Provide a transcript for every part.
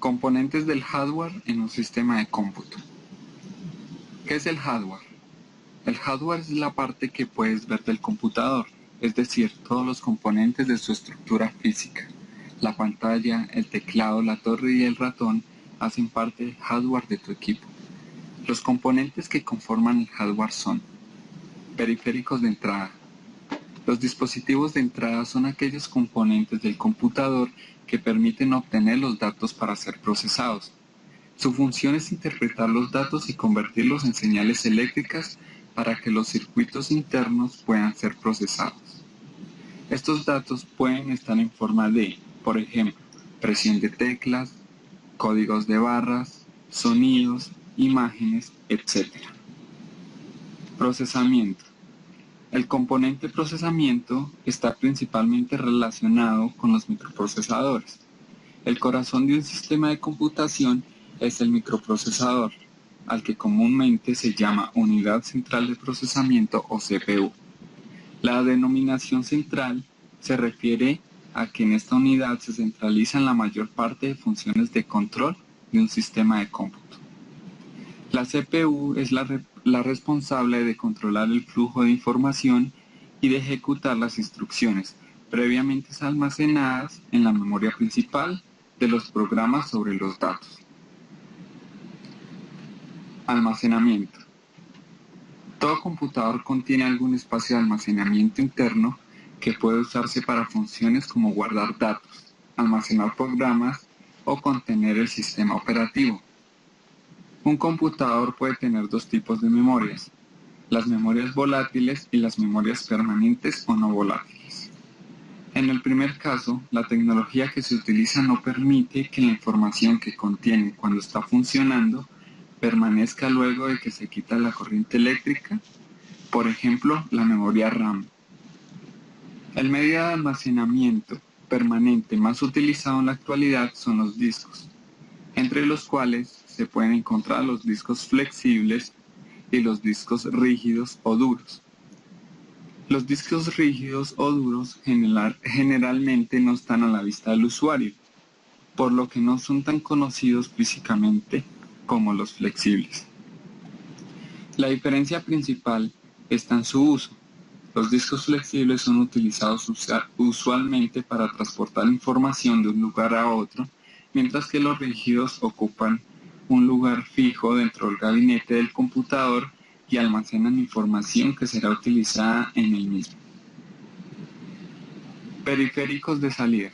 Componentes del hardware en un sistema de cómputo. ¿Qué es el hardware? El hardware es la parte que puedes ver del computador, es decir, todos los componentes de su estructura física. La pantalla, el teclado, la torre y el ratón hacen parte del hardware de tu equipo. Los componentes que conforman el hardware son periféricos de entrada. Los dispositivos de entrada son aquellos componentes del computador que permiten obtener los datos para ser procesados. Su función es interpretar los datos y convertirlos en señales eléctricas para que los circuitos internos puedan ser procesados. Estos datos pueden estar en forma de, por ejemplo, presión de teclas, códigos de barras, sonidos, imágenes, etc. Procesamiento. El componente procesamiento está principalmente relacionado con los microprocesadores. El corazón de un sistema de computación es el microprocesador, al que comúnmente se llama Unidad Central de Procesamiento o CPU. La denominación central se refiere a que en esta unidad se centralizan la mayor parte de funciones de control de un sistema de cómputo. La CPU es la responsable de controlar el flujo de información y de ejecutar las instrucciones previamente almacenadas en la memoria principal de los programas sobre los datos. Almacenamiento. Todo computador contiene algún espacio de almacenamiento interno que puede usarse para funciones como guardar datos, almacenar programas o contener el sistema operativo. Un computador puede tener dos tipos de memorias, las memorias volátiles y las memorias permanentes o no volátiles. En el primer caso, la tecnología que se utiliza no permite que la información que contiene cuando está funcionando permanezca luego de que se quita la corriente eléctrica, por ejemplo, la memoria RAM. El medio de almacenamiento permanente más utilizado en la actualidad son los discos, entre los cuales se pueden encontrar los discos flexibles y los discos rígidos o duros. Los discos rígidos o duros generalmente no están a la vista del usuario, por lo que no son tan conocidos físicamente como los flexibles. La diferencia principal está en su uso. Los discos flexibles son utilizados usualmente para transportar información de un lugar a otro, mientras que los rígidos ocupan un lugar fijo dentro del gabinete del computador y almacenan información que será utilizada en el mismo. Periféricos de salida.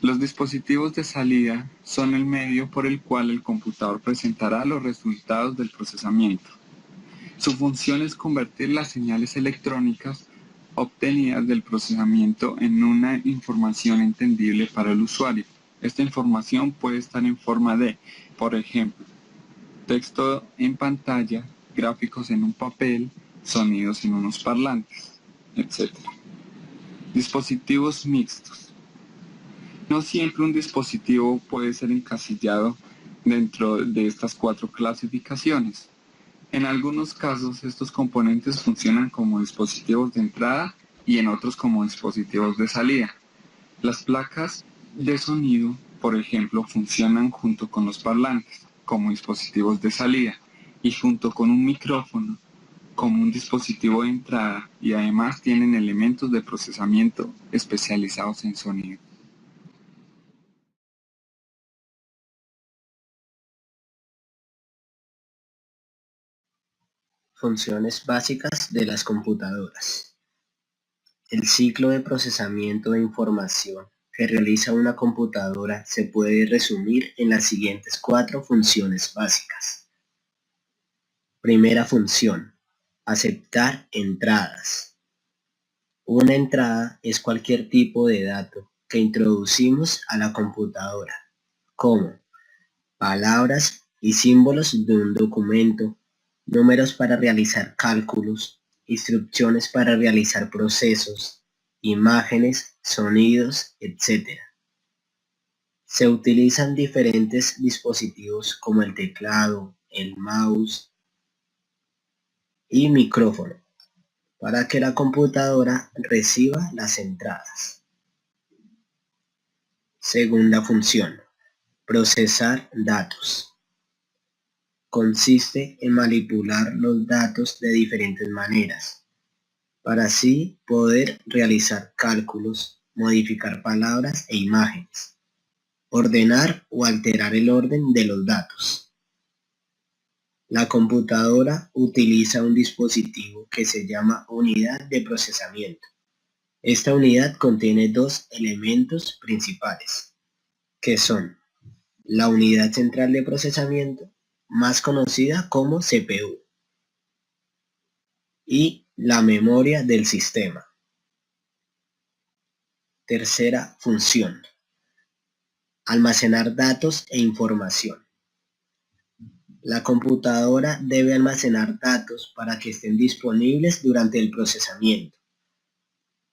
Los dispositivos de salida son el medio por el cual el computador presentará los resultados del procesamiento. Su función es convertir las señales electrónicas obtenidas del procesamiento en una información entendible para el usuario. Esta información puede estar en forma de, por ejemplo, texto en pantalla, gráficos en un papel, sonidos en unos parlantes, etc. Dispositivos mixtos. No siempre un dispositivo puede ser encasillado dentro de estas cuatro clasificaciones. En algunos casos, estos componentes funcionan como dispositivos de entrada y en otros como dispositivos de salida. Las placas de sonido, por ejemplo, funcionan junto con los parlantes como dispositivos de salida y junto con un micrófono como un dispositivo de entrada, y además tienen elementos de procesamiento especializados en sonido. Funciones básicas de las computadoras. El ciclo de procesamiento de información que realiza una computadora se puede resumir en las siguientes 4 funciones básicas. Primera función: aceptar entradas. Una entrada es cualquier tipo de dato que introducimos a la computadora, como palabras y símbolos de un documento, números para realizar cálculos, instrucciones para realizar procesos, imágenes, sonidos, etc. Se utilizan diferentes dispositivos como el teclado, el mouse y micrófono para que la computadora reciba las entradas. Segunda función: Procesar datos. Consiste en manipular los datos de diferentes maneras, para así poder realizar cálculos, modificar palabras e imágenes, ordenar o alterar el orden de los datos. La computadora utiliza un dispositivo que se llama unidad de procesamiento. Esta unidad contiene dos elementos principales, que son la unidad central de procesamiento, más conocida como CPU, y la memoria del sistema. Tercera función: almacenar datos e información. La computadora debe almacenar datos para que estén disponibles durante el procesamiento.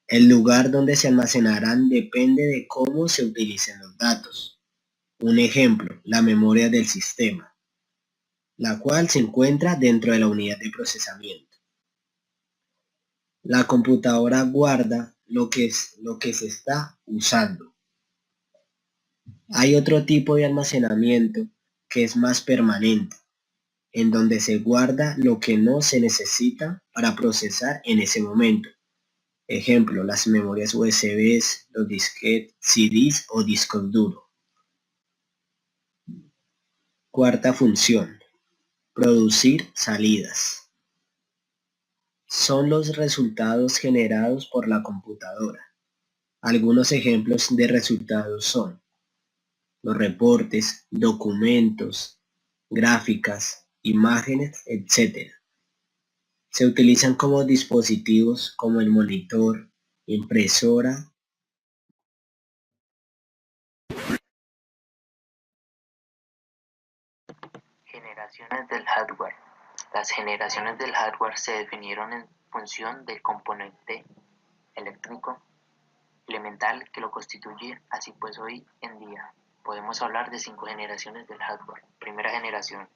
El lugar donde se almacenarán depende de cómo se utilicen los datos. Un ejemplo, la memoria del sistema, la cual se encuentra dentro de la unidad de procesamiento. La computadora guarda lo que se está usando. Hay otro tipo de almacenamiento que es más permanente, en donde se guarda lo que no se necesita para procesar en ese momento. Ejemplo, las memorias USB, los disquetes, CDs o discos duros. Cuarta función: producir salidas. Son los resultados generados por la computadora. Algunos ejemplos de resultados son los reportes, documentos, gráficas, imágenes, etc. Se utilizan como dispositivos como el monitor, impresora. Generaciones del hardware. Las generaciones del hardware se definieron en función del componente eléctrico elemental que lo constituye. Así pues, hoy en día podemos hablar de 5 generaciones del hardware. Primera generación,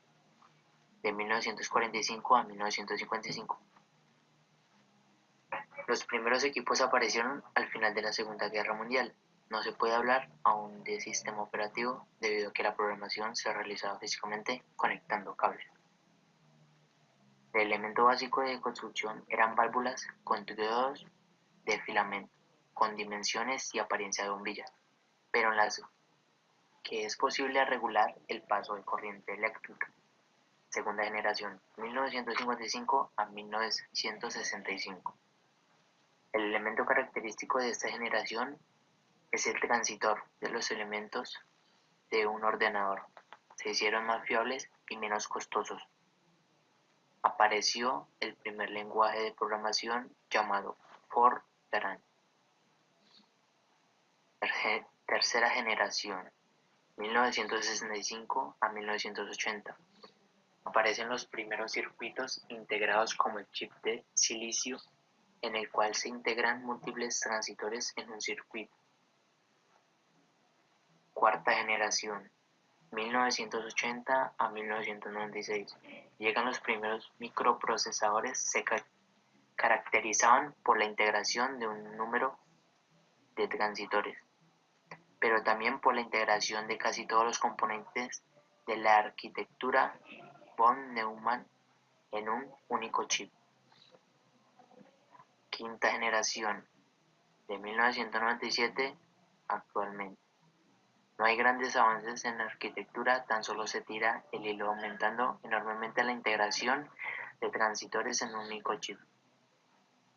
de 1945 a 1955. Los primeros equipos aparecieron al final de la Segunda Guerra Mundial. No se puede hablar aún de sistema operativo debido a que la programación se realizaba físicamente conectando cables. El elemento básico de construcción eran válvulas con diodos de filamento, con dimensiones y apariencia de bombilla, pero en las que es posible regular el paso de corriente eléctrica. Segunda generación, 1955 a 1965. El elemento característico de esta generación es el transitor de los elementos de un ordenador. Se hicieron más fiables y menos costosos. Apareció el primer lenguaje de programación llamado Fortran. Tercera generación, 1965 a 1980. Aparecen los primeros circuitos integrados como el chip de silicio, en el cual se integran múltiples transistores en un circuito. Cuarta generación, 1980 a 1996. Llegan los primeros microprocesadores. Se caracterizaban por la integración de un número de transistores, pero también por la integración de casi todos los componentes de la arquitectura von Neumann en un único chip. Quinta generación, de 1997 actualmente. No hay grandes avances en la arquitectura, tan solo se tira el hilo aumentando enormemente la integración de transistores en un único chip.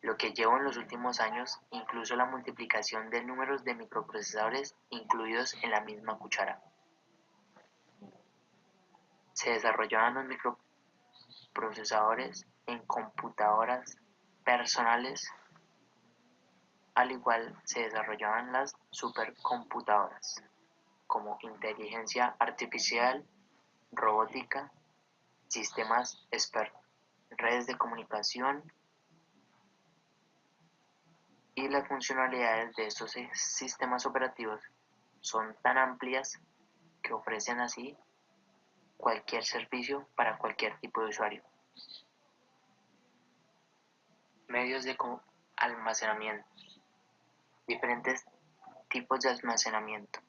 Lo que llevó en los últimos años incluso la multiplicación de números de microprocesadores incluidos en la misma cuchara. Se desarrollaban los microprocesadores en computadoras personales, al igual se desarrollaban las supercomputadoras, como inteligencia artificial, robótica, sistemas expertos, redes de comunicación, y las funcionalidades de estos sistemas operativos son tan amplias que ofrecen así cualquier servicio para cualquier tipo de usuario. Medios de almacenamiento. Diferentes tipos de almacenamiento.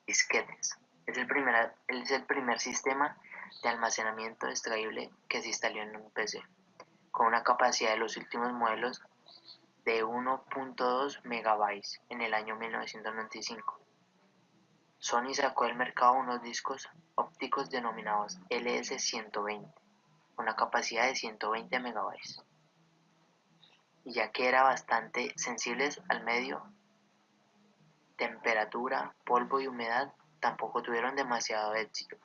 Disquetes. Es el primer sistema de almacenamiento extraíble que se instaló en un PC, con una capacidad de los últimos modelos de 1.2 megabytes en el año 1995. Sony sacó al mercado unos discos ópticos denominados LS-120, con una capacidad de 120 megabytes, y ya que eran bastante sensibles al medio, temperatura, polvo y humedad, tampoco tuvieron demasiado éxito.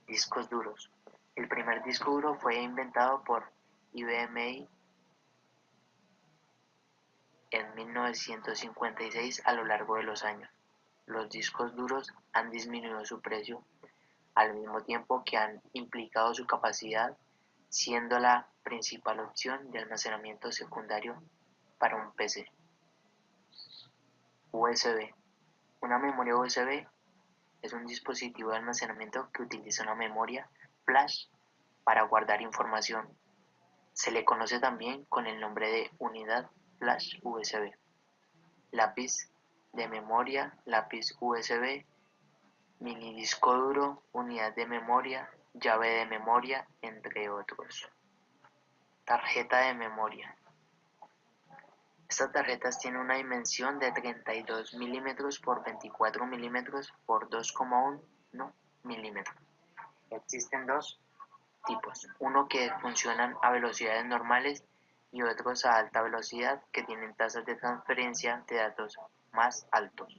Discos duros. El primer disco duro fue inventado por IBM en 1956. A lo largo de los años, los discos duros han disminuido su precio al mismo tiempo que han implicado su capacidad, siendo la principal opción de almacenamiento secundario para un PC. USB. Una memoria USB es un dispositivo de almacenamiento que utiliza una memoria flash para guardar información. Se le conoce también con el nombre de unidad flash USB, lápiz de memoria, lápiz USB, mini disco duro, unidad de memoria, llave de memoria, entre otros. Tarjeta de memoria. Estas tarjetas tienen una dimensión de 32 milímetros por 24 milímetros por 2,1 milímetros. Existen dos tipos, uno que funcionan a velocidades normales y otros a alta velocidad que tienen tasas de transferencia de datos más altos.